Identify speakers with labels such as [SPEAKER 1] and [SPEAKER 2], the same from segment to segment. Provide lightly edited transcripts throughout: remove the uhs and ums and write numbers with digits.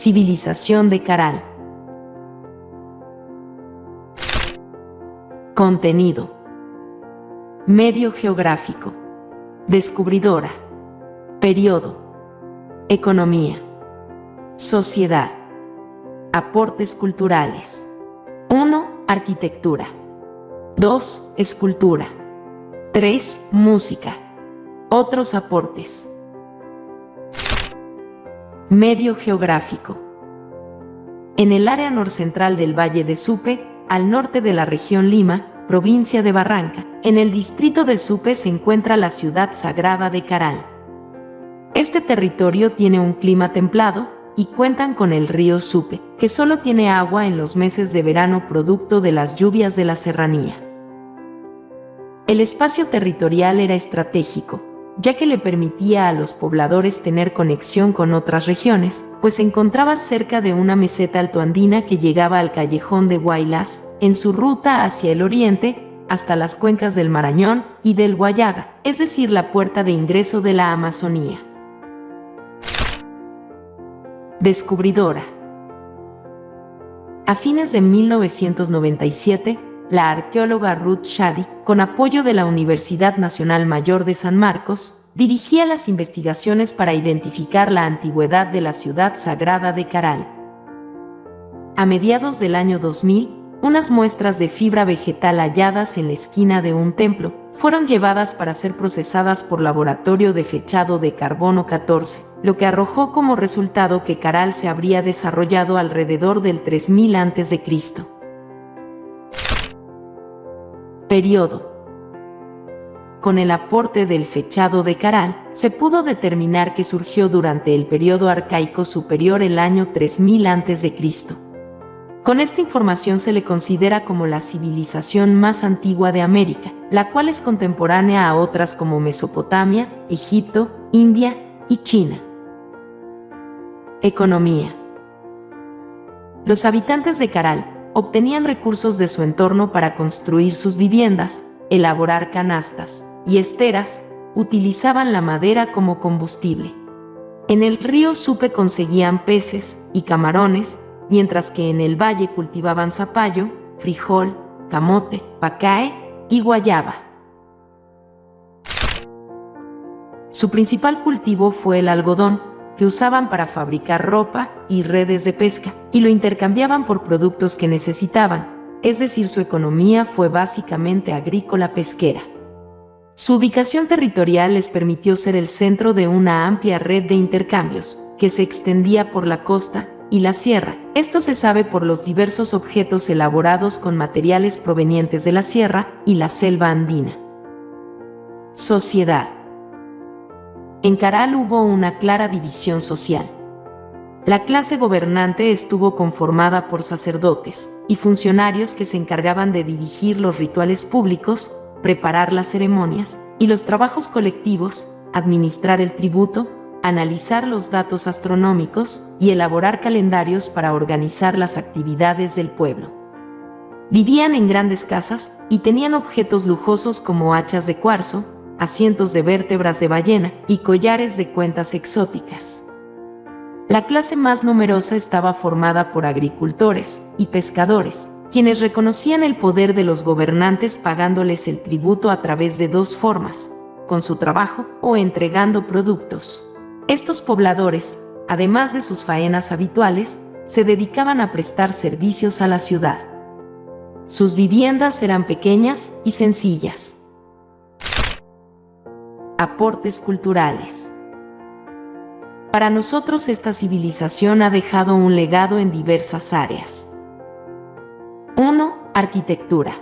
[SPEAKER 1] Civilización de Caral. Contenido. Medio geográfico. Descubridora. Periodo. Economía. Sociedad. Aportes culturales. 1. Arquitectura. 2. Escultura. 3. Música. Otros aportes. Medio geográfico. En el área norcentral del Valle de Supe, al norte de la región Lima, provincia de Barranca, en el distrito de Supe se encuentra la ciudad sagrada de Caral. Este territorio tiene un clima templado y cuentan con el río Supe, que solo tiene agua en los meses de verano producto de las lluvias de la serranía. El espacio territorial era estratégico, ya que le permitía a los pobladores tener conexión con otras regiones, pues se encontraba cerca de una meseta altoandina que llegaba al callejón de Huaylas, en su ruta hacia el oriente, hasta las cuencas del Marañón y del Guayaga, es decir, la puerta de ingreso de la Amazonía. Descubridora. A fines de 1997, la arqueóloga Ruth Shady, con apoyo de la Universidad Nacional Mayor de San Marcos, dirigía las investigaciones para identificar la antigüedad de la ciudad sagrada de Caral. A mediados del año 2000, unas muestras de fibra vegetal halladas en la esquina de un templo fueron llevadas para ser procesadas por laboratorio de fechado de carbono 14, lo que arrojó como resultado que Caral se habría desarrollado alrededor del 3000 a.C. Periodo. Con el aporte del fechado de Caral, se pudo determinar que surgió durante el periodo arcaico superior el año 3000 a.C. Con esta información se le considera como la civilización más antigua de América, la cual es contemporánea a otras como Mesopotamia, Egipto, India y China. Economía. Los habitantes de Caral obtenían recursos de su entorno para construir sus viviendas, elaborar canastas y esteras, utilizaban la madera como combustible. En el río Supe conseguían peces y camarones, mientras que en el valle cultivaban zapallo, frijol, camote, pacae y guayaba. Su principal cultivo fue el algodón, que usaban para fabricar ropa y redes de pesca, y lo intercambiaban por productos que necesitaban, es decir, su economía fue básicamente agrícola-pesquera. Su ubicación territorial les permitió ser el centro de una amplia red de intercambios, que se extendía por la costa y la sierra. Esto se sabe por los diversos objetos elaborados con materiales provenientes de la sierra y la selva andina. Sociedad. En Caral hubo una clara división social. La clase gobernante estuvo conformada por sacerdotes y funcionarios que se encargaban de dirigir los rituales públicos, preparar las ceremonias y los trabajos colectivos, administrar el tributo, analizar los datos astronómicos y elaborar calendarios para organizar las actividades del pueblo. Vivían en grandes casas y tenían objetos lujosos como hachas de cuarzo, asientos de vértebras de ballena y collares de cuentas exóticas. La clase más numerosa estaba formada por agricultores y pescadores, quienes reconocían el poder de los gobernantes pagándoles el tributo a través de dos formas, con su trabajo o entregando productos. Estos pobladores, además de sus faenas habituales, se dedicaban a prestar servicios a la ciudad. Sus viviendas eran pequeñas y sencillas. Aportes culturales. Para nosotros esta civilización ha dejado un legado en diversas áreas. 1. Arquitectura.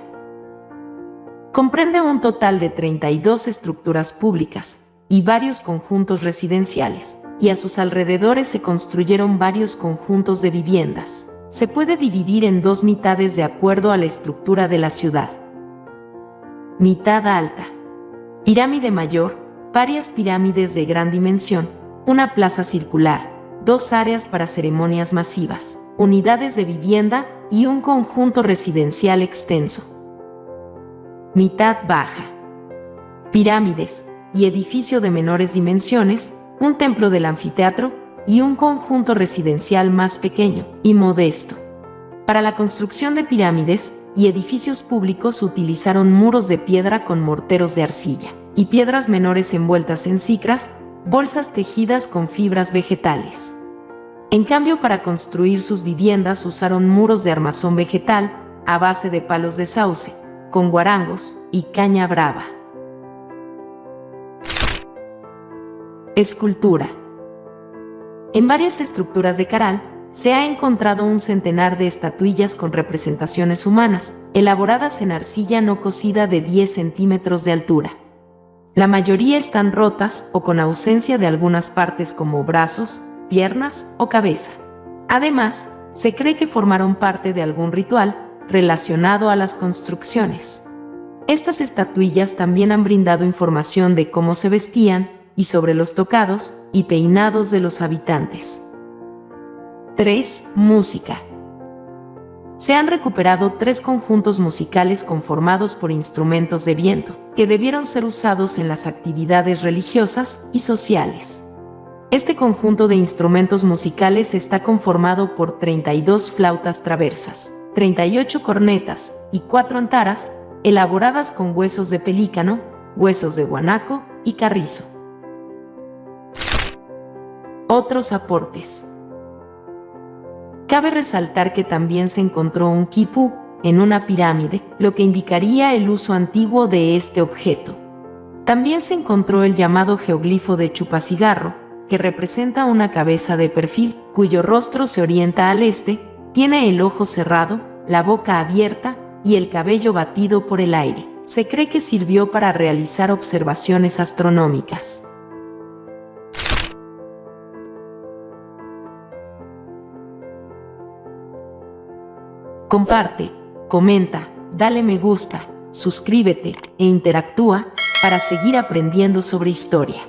[SPEAKER 1] Comprende un total de 32 estructuras públicas y varios conjuntos residenciales, y a sus alrededores se construyeron varios conjuntos de viviendas. Se puede dividir en dos mitades de acuerdo a la estructura de la ciudad. Mitad alta. Pirámide mayor, varias pirámides de gran dimensión, una plaza circular, dos áreas para ceremonias masivas, unidades de vivienda y un conjunto residencial extenso. Mitad baja. Pirámides y edificio de menores dimensiones, un templo del anfiteatro y un conjunto residencial más pequeño y modesto. Para la construcción de pirámides y edificios públicos utilizaron muros de piedra con morteros de arcilla y piedras menores envueltas en cicras, bolsas tejidas con fibras vegetales. En cambio, para construir sus viviendas usaron muros de armazón vegetal a base de palos de sauce, con guarangos y caña brava. Escultura. En varias estructuras de Caral se ha encontrado un centenar de estatuillas con representaciones humanas, elaboradas en arcilla no cocida de 10 centímetros de altura. La mayoría están rotas o con ausencia de algunas partes como brazos, piernas o cabeza. Además, se cree que formaron parte de algún ritual relacionado a las construcciones. Estas estatuillas también han brindado información de cómo se vestían y sobre los tocados y peinados de los habitantes. 3. Música. Se han recuperado 3 conjuntos musicales conformados por instrumentos de viento, que debieron ser usados en las actividades religiosas y sociales. Este conjunto de instrumentos musicales está conformado por 32 flautas traversas, 38 cornetas y 4 antaras, elaboradas con huesos de pelícano, huesos de guanaco y carrizo. Otros aportes. Cabe resaltar que también se encontró un quipú en una pirámide, lo que indicaría el uso antiguo de este objeto. También se encontró el llamado geoglifo de chupacigarro, que representa una cabeza de perfil, cuyo rostro se orienta al este, tiene el ojo cerrado, la boca abierta y el cabello batido por el aire. Se cree que sirvió para realizar observaciones astronómicas. Comparte, comenta, dale me gusta, suscríbete e interactúa para seguir aprendiendo sobre historia.